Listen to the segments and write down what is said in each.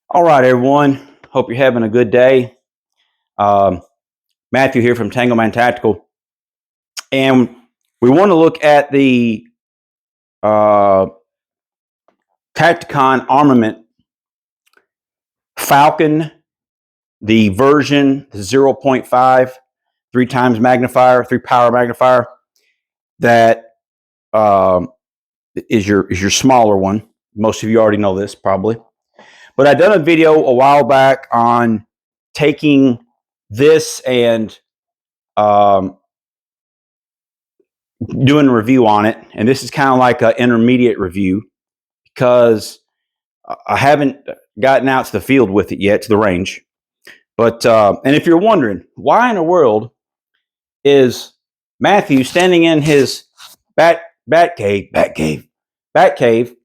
All right, everyone. Hope you're having a good day. Matthew here from Tangleman Tactical. And we want to look at the Tacticon Armament Falcon, the version 0.5, 3 times magnifier, 3 power magnifier. That is your smaller one. Most of you already know this probably. But I done a video a while back on taking this and doing a review on it. And this is kind of like an intermediate review because I haven't gotten out to the field with it yet, to the range. But, and if you're wondering, why in the world is Matthew standing in his bat cave,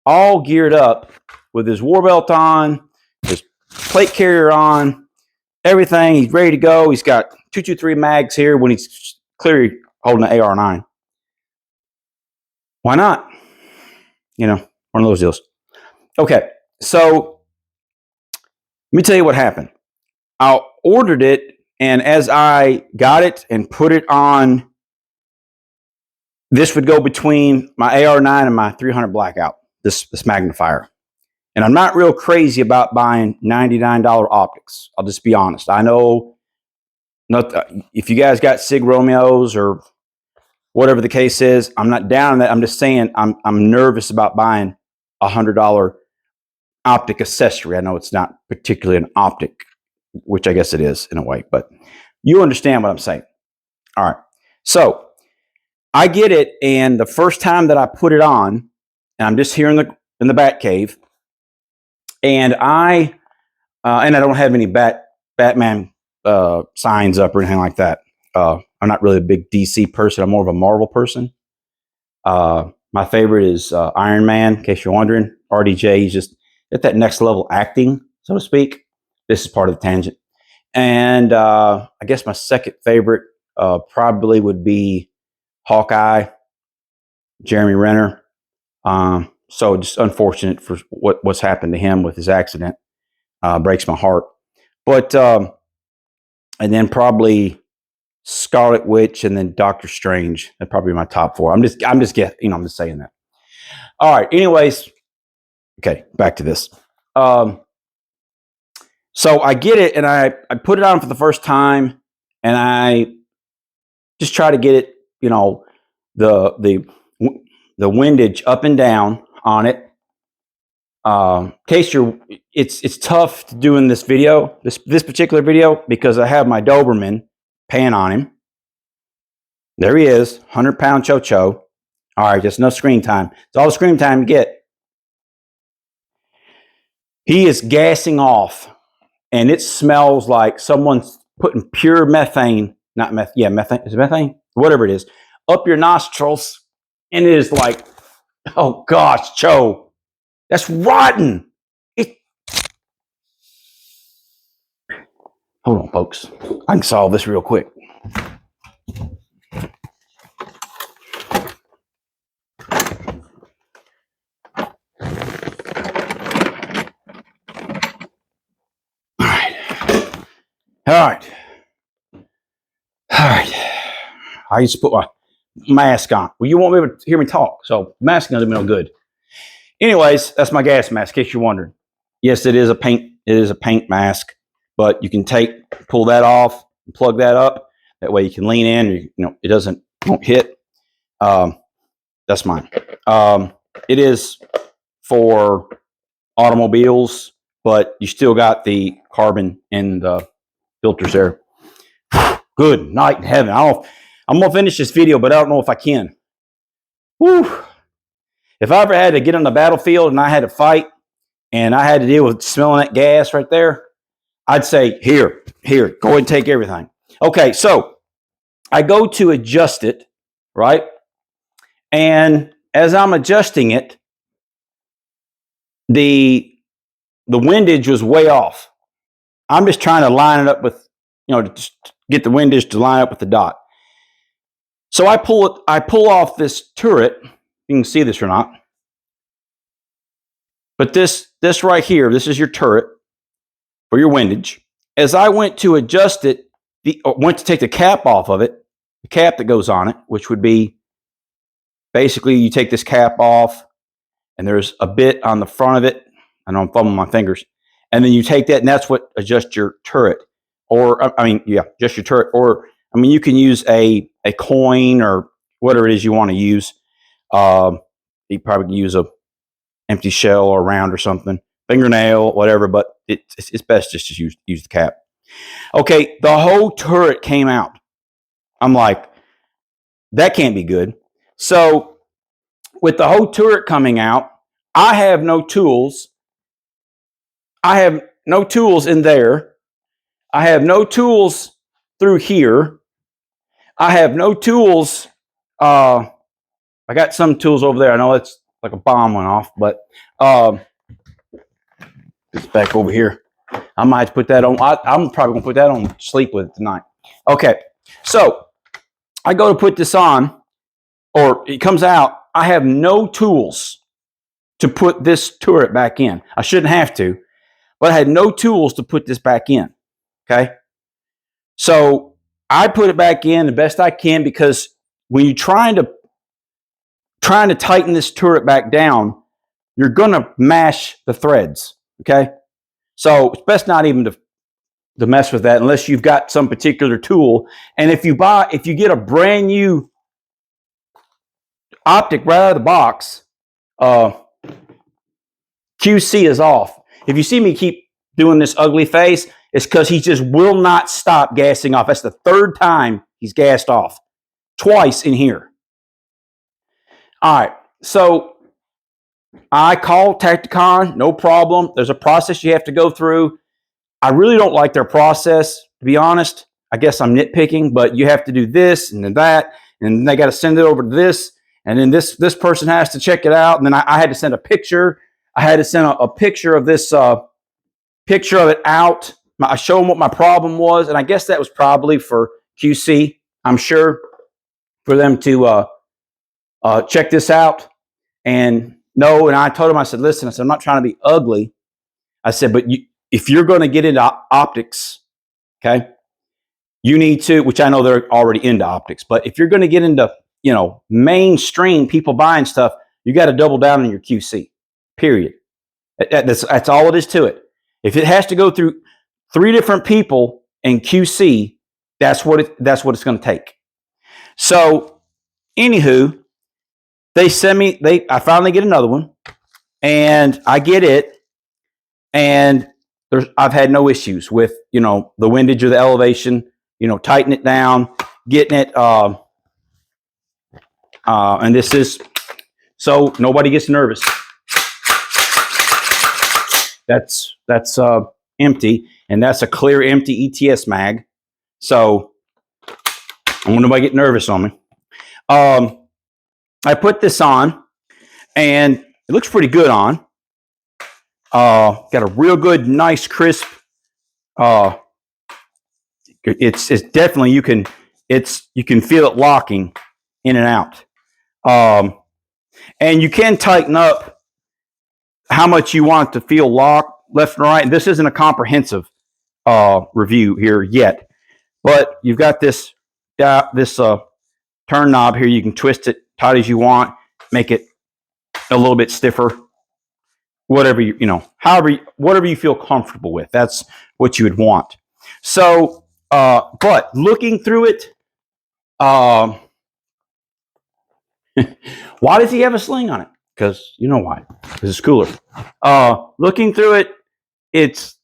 all geared up with his war belt on, his plate carrier on, everything. He's ready to go. He's got 223 mags here when he's clearly holding an AR-9. Why not? You know, one of those deals. Okay, so let me tell you what happened. I ordered it, and as I got it and put it on, this would go between my AR-9 and my 300 Blackout, this magnifier. And I'm not real crazy about buying $99 optics. I'll just be honest. I know if you guys got Sig Romeos or whatever the case is, I'm not down on that. I'm just saying I'm nervous about buying $100 optic accessory. I know it's not particularly an optic, which I guess it is in a way, but you understand what I'm saying. All right. So I get it, and the first time that I put it on, and I'm just here in the bat cave, and I don't have any Batman signs up or anything like that. I'm not really a big DC person. I'm more of a Marvel person. My favorite is Iron Man, in case you're wondering. RDJ, he's just at that next level acting, so to speak. This is part of the tangent. And I guess my second favorite probably would be Hawkeye, Jeremy Renner. So just unfortunate for what's happened to him with his accident. Breaks my heart. But and then probably Scarlet Witch, and then Doctor Strange. That'd probably be my top 4. I'm just getting, I'm just saying that. All right. Anyways, okay, back to this. So I get it, and I put it on for the first time, and I just try to get it, the windage up and down on it. In case it's tough to do in this video, this particular video, because I have my Doberman pan on him. There he is, 100-pound Cho-Cho. All right, just no screen time. It's all the screen time you get. He is gassing off, and it smells like someone's putting pure methane, not meth, yeah, methane, is it methane? Whatever it is, up your nostrils, and it is like, oh gosh, Cho, that's rotten. Hold on, folks. I can solve this real quick. All right. I used to put my mask on. Well, you won't be able to hear me talk, so mask doesn't do me no good. Anyways, that's my gas mask, in case you're wondering. Yes, it is a paint. It is a paint mask, but you can pull that off, and plug that up. That way you can lean in. It won't hit. That's mine. It is for automobiles, but you still got the carbon in the filters there. Good night in heaven. I'm gonna finish this video, but I don't know if I can. Whew. If I ever had to get on the battlefield and I had to fight and I had to deal with smelling that gas right there, I'd say, here, go ahead and take everything. Okay, so I go to adjust it, right? And as I'm adjusting it, the windage was way off. I'm just trying to line it up with, to get the windage to line up with the dot. So I pull off this turret. You can see this or not. But this right here, this is your turret for your windage. As I went to adjust it, went to take the cap off of it, the cap that goes on it, which would be basically you take this cap off and there's a bit on the front of it. I know I'm fumbling my fingers. And then you take that and that's what adjusts your turret. Or, I mean, yeah, just your turret. Or, I mean, you can use a coin or whatever it is you want to use. You probably can use a empty shell or round or something, fingernail, whatever, but it's best just to use the cap. Okay, the whole turret came out. I'm like, that can't be good. So with the whole turret coming out, I have no tools. I have no tools in there. I have no tools through here. I have no tools. I got some tools over there. I know it's like a bomb went off, but it's back over here. I might put that on. I'm probably going to put that on, sleep with it tonight. Okay, so I go to put this on, or it comes out. I have no tools to put this turret back in. I shouldn't have to, but I had no tools to put this back in. Okay, so I put it back in the best I can, because when you're trying to tighten this turret back down, you're going to mash the threads. Okay, so it's best not even to mess with that unless you've got some particular tool. And if you get a brand new optic right out of the box, QC is off. If you see me keep doing this ugly face, it's because he just will not stop gassing off. That's the third time he's gassed off. Twice in here. All right, so I called Tacticon, no problem. There's a process you have to go through. I really don't like their process, to be honest. I guess I'm nitpicking, but you have to do this and then that, and then they got to send it over to this, and then this person has to check it out, and then I had to send a picture. I had to send a picture of this, picture of it out. I showed them what my problem was, and I guess that was probably for QC, I'm sure, for them to check this out. And no, and I told him, I said, listen, I said, I'm not trying to be ugly. I said, but if you're going to get into optics, okay, you need to, which I know they're already into optics, but if you're going to get into, mainstream people buying stuff, you got to double down on your QC, period. That's all it is to it. If it has to go through 3 different people in QC, that's what it's going to take. So, anywho, I finally get another one, and I get it, and I've had no issues with, the windage or the elevation, tighten it down, getting it, and this is, so nobody gets nervous. That's empty, and that's a clear empty ETS mag. So I want nobody get nervous on me. I put this on, and it looks pretty good on. Got a real good, nice, crisp. It's definitely you can feel it locking in and out. And you can tighten up how much you want it to feel locked left and right. And this isn't a comprehensive review here yet, but you've got this turn knob here. You can twist it tight as you want, make it a little bit stiffer, whatever whatever you feel comfortable with. That's what you would want. So, but looking through it, why does he have a sling on it? Because you know why. Because it's cooler. Looking through it, it's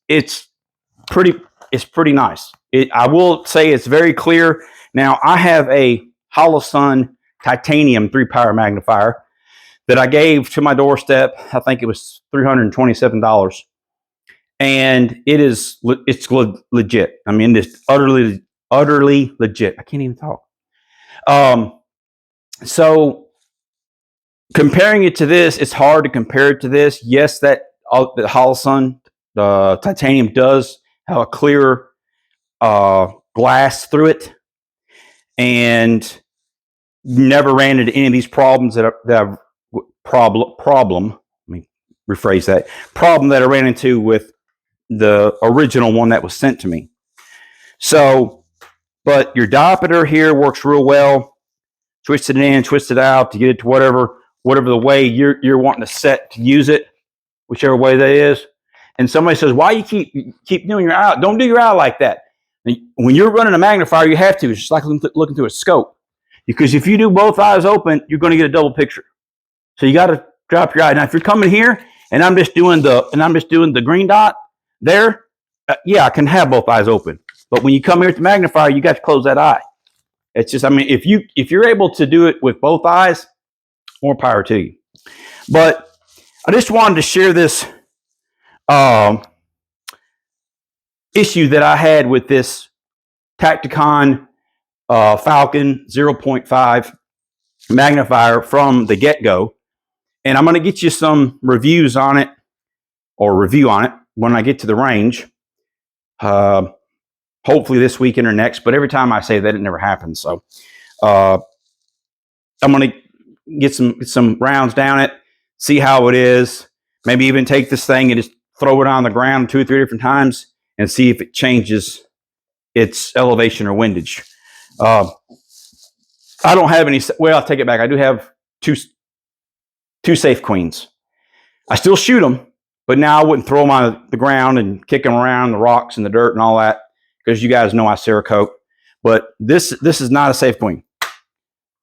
pretty nice. I will say it's very clear. Now I have a Holosun titanium 3-power magnifier that I gave to my doorstep. I think it was $327, and it's legit. I mean, it's utterly legit. I can't even talk. So comparing it to this, it's hard to compare it to this. Yes, the Holosun, the titanium, does have a clear glass through it, and never ran into any of these problems that are problem. Let me rephrase that, problem that I ran into with the original one that was sent to me. So, but your diopter here works real well. Twist it in, twist it out to get it to whatever the way you're wanting to set to use it, whichever way that is. And somebody says, why you keep doing your eye out? Don't do your eye like that. When you're running a magnifier, you have to. It's just like looking through a scope. Because if you do both eyes open, you're going to get a double picture. So you got to drop your eye. Now, if you're coming here and I'm just doing the green dot there, yeah, I can have both eyes open. But when you come here at the magnifier, you got to close that eye. It's just, I mean, if you're able to do it with both eyes, more power to you. But I just wanted to share this issue that I had with this Tacticon Falcon 0.5 magnifier from the get-go. And I'm going to get you some reviews on it, or review on it, when I get to the range. Hopefully this weekend or next, but every time I say that, it never happens. So I'm going to get some rounds down it, see how it is, maybe even take this thing and just throw it on the ground 2 or 3 different times and see if it changes its elevation or windage. I don't have any, well, I'll take it back. I do have two safe queens. I still shoot them, but now I wouldn't throw them on the ground and kick them around the rocks and the dirt and all that, because you guys know I Cerakote. But this is not a safe queen.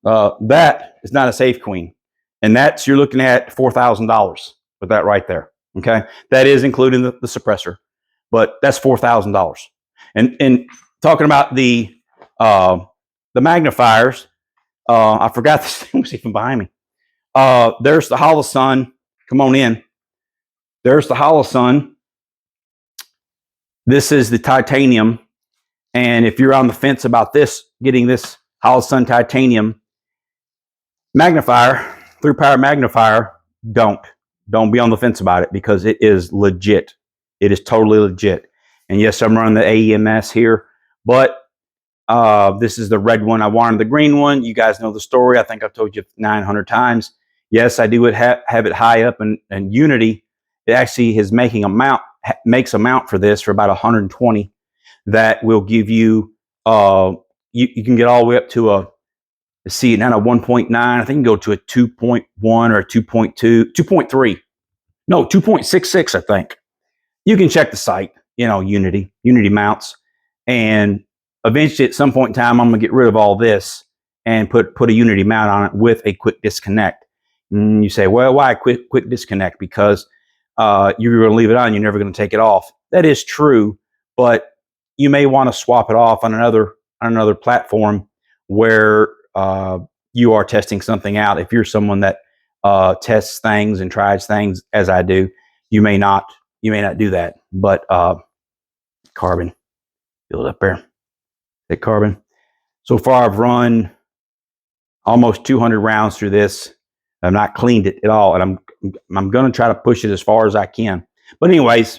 That is not a safe queen. And that's, you're looking at $4,000 with that right there. Okay. That is including the suppressor, but that's $4,000. And talking about the magnifiers, I forgot this thing was even behind me. There's the Holosun. Come on in. There's the Holosun. This is the titanium. And if you're on the fence about this, getting this Holosun titanium magnifier, through power magnifier, don't be on the fence about it, because it is legit. It is totally legit. And yes, I'm running the AEMS here, but this is the red one. I wanted the green one. You guys know the story. I think I've told you 900 times. Yes, I do have it high up, and Unity, it actually is makes a mount for this for about 120. That will give you, you can get all the way up to a, let's see, not a 1.9. I think you can go to a 2.1 or a 2.2, 2.3. No, 2.66, I think. You can check the site, Unity mounts. And eventually, at some point in time, I'm going to get rid of all this and put a Unity mount on it with a quick disconnect. And you say, well, why quick disconnect? Because you're going to leave it on, you're never going to take it off. That is true, but you may want to swap it off on another platform where you are testing something out. If you're someone that tests things and tries things, as I do, you may not do that. But carbon, build up there. That carbon. So far, I've run almost 200 rounds through this. I've not cleaned it at all, and I'm going to try to push it as far as I can. But anyways,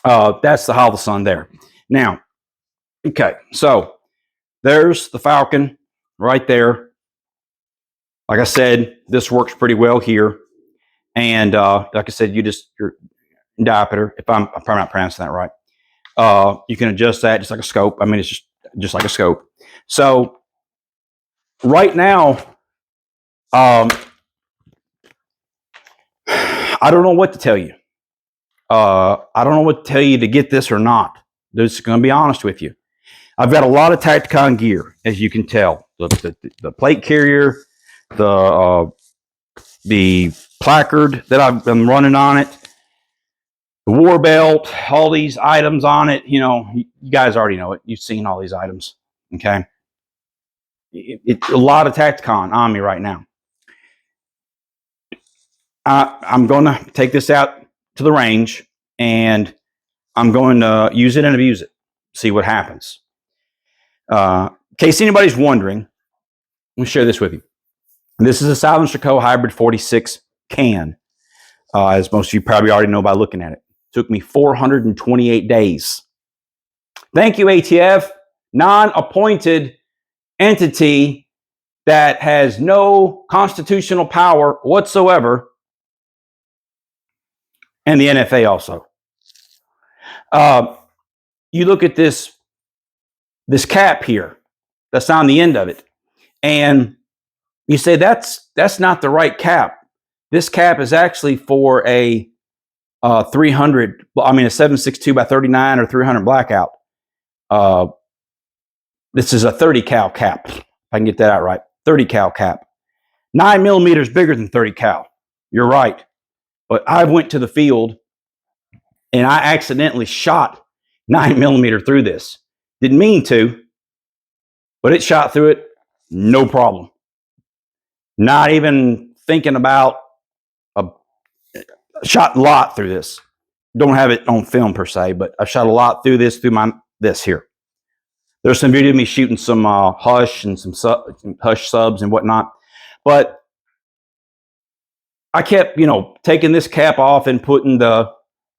that's the Holosun there. Now, okay, so there's the Falcon right there. Like I said, this works pretty well here. And like I said, your diopter, if I'm probably not pronouncing that right, you can adjust that just like a scope. I mean, it's just like a scope. So right now, I don't know what to tell you. I don't know what to tell you to get this or not. Just going to be honest with you. I've got a lot of Tacticon gear, as you can tell. The plate carrier, the placard that I've been running on it, the war belt, all these items on it. You guys already know it. You've seen all these items. Okay. It's a lot of Tacticon on me right now. I'm going to take this out to the range, and I'm going to use it and abuse it, see what happens. In case anybody's wondering, let me share this with you. This is a Silencer Co. Hybrid 46 can, as most of you probably already know by looking at it. It took me 428 days. Thank you, ATF, non-appointed entity that has no constitutional power whatsoever. and the NFA also. You look at this cap here that's on the end of it, and you say that's not the right cap. This cap is actually for a 300. I mean, a 7.62 by 39 or 300 blackout. This is a 30 cal cap. If I can get that out right, 30 cal cap. 9 millimeters bigger than 30 cal. You're right, but I went to the field and I accidentally shot 9 millimeter through this. Didn't mean to, but it shot through it, no problem. Not even thinking about shot a lot through this. Don't have it on film per se, but I shot a lot through this, this here. There's some video of me shooting some Hush and some Hush subs and whatnot, but I kept, taking this cap off and putting the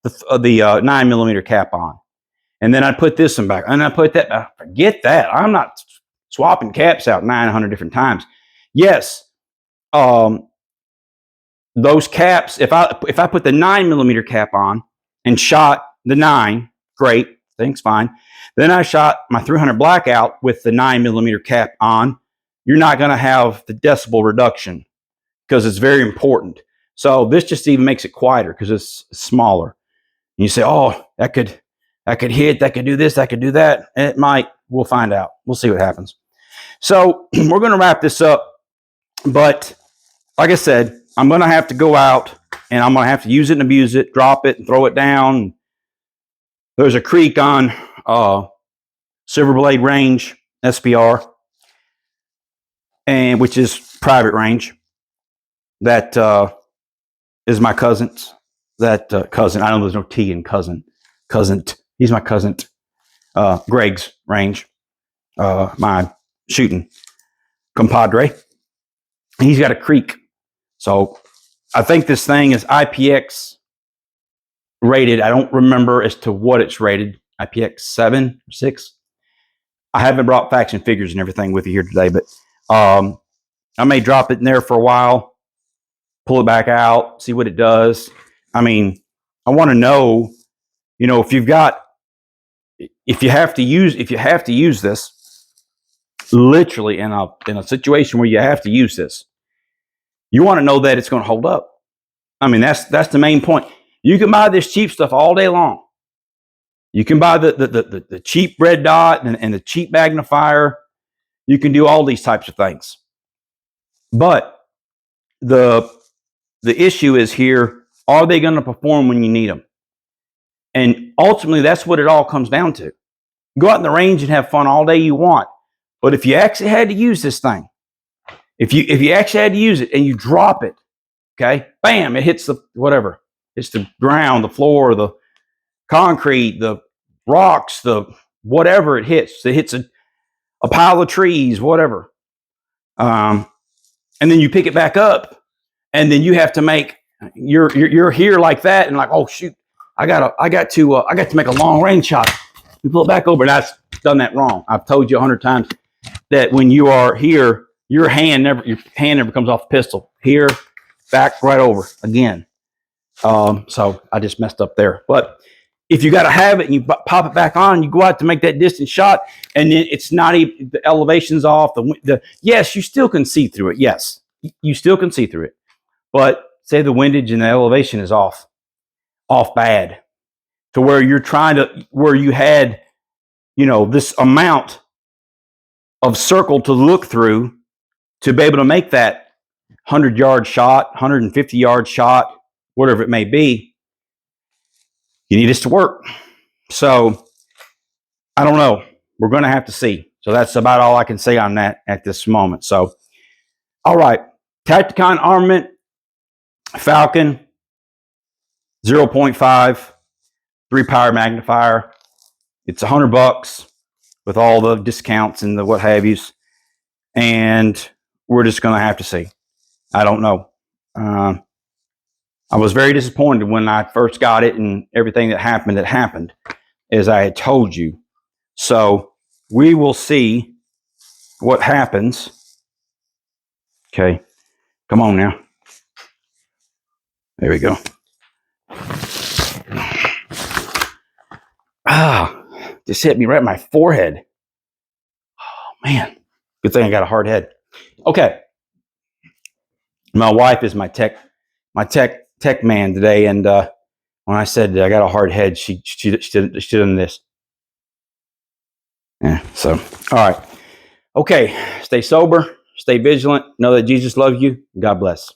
9 millimeter cap on, and then I put this one back, and I put that. Forget that. I'm not swapping caps out 900 different times. Yes, those caps. If I put the 9 millimeter cap on and shot the 9, great, things fine. Then I shot my 300 blackout with the 9 millimeter cap on. You're not going to have the decibel reduction because it's very important. So this just even makes it quieter because it's smaller. And you say, oh, that could hit, that could do this, that could do that. And it might. We'll find out. We'll see what happens. So we're going to wrap this up. But like I said, I'm going to have to go out and I'm going to have to use it and abuse it, drop it and throw it down. There's a creek on Silver Blade Range, SPR, and which is private range. That is my cousin's. That cousin. I know there's no T in cousin. He's my cousin. Greg's range. My shooting compadre. He's got a creek. So I think this thing is IPX rated. I don't remember as to what it's rated. IPX 7 or 6. I haven't brought facts and figures and everything with you here today, but I may drop it in there for a while, pull it back out, see what it does. I mean, I want to know, if you have to use this, literally in a situation where you have to use this, you want to know that it's going to hold up. I mean, that's the main point. You can buy this cheap stuff all day long. You can buy the cheap red dot and the cheap magnifier. You can do all these types of things. But the issue is here, are they going to perform when you need them? And ultimately, that's what it all comes down to. Go out in the range and have fun all day you want. But if you actually had to use this thing, if you actually had to use it and you drop it, okay, bam, it hits the whatever. It's the ground, the floor, the concrete, the rocks, the whatever it hits. It hits a pile of trees, whatever. And then you pick it back up, and then you have to make you're here like that, and like, oh shoot, I got to make a long range shot. You pull it back over, and I've done that wrong. I've told you 100 times that when you are here, your hand never comes off the pistol. Here, back, right over again. So I just messed up there. But if you got to have it and you pop it back on, you go out to make that distance shot, and then it's not even, the elevation's off. Yes, you still can see through it. Yes, you still can see through it. But say the windage and the elevation is off bad, to where where you had, this amount of circle to look through to be able to make that 100-yard shot, 150-yard shot, whatever it may be. You need this to work. So I don't know. We're going to have to see. So that's about all I can say on that at this moment. So, all right. Tacticon Armament Falcon 0.5 3-power magnifier. It's $100 with all the discounts and the what have yous. And we're just going to have to see. I don't know. I was very disappointed when I first got it, and everything that happened, as I had told you. So we will see what happens. Okay. Come on now. There we go. Just hit me right in my forehead. Oh, man. Good thing I got a hard head. Okay. My wife is my tech man today, and when I said I got a hard head, she did this. Yeah. So, all right. Okay. Stay sober. Stay vigilant. Know that Jesus loves you. God bless.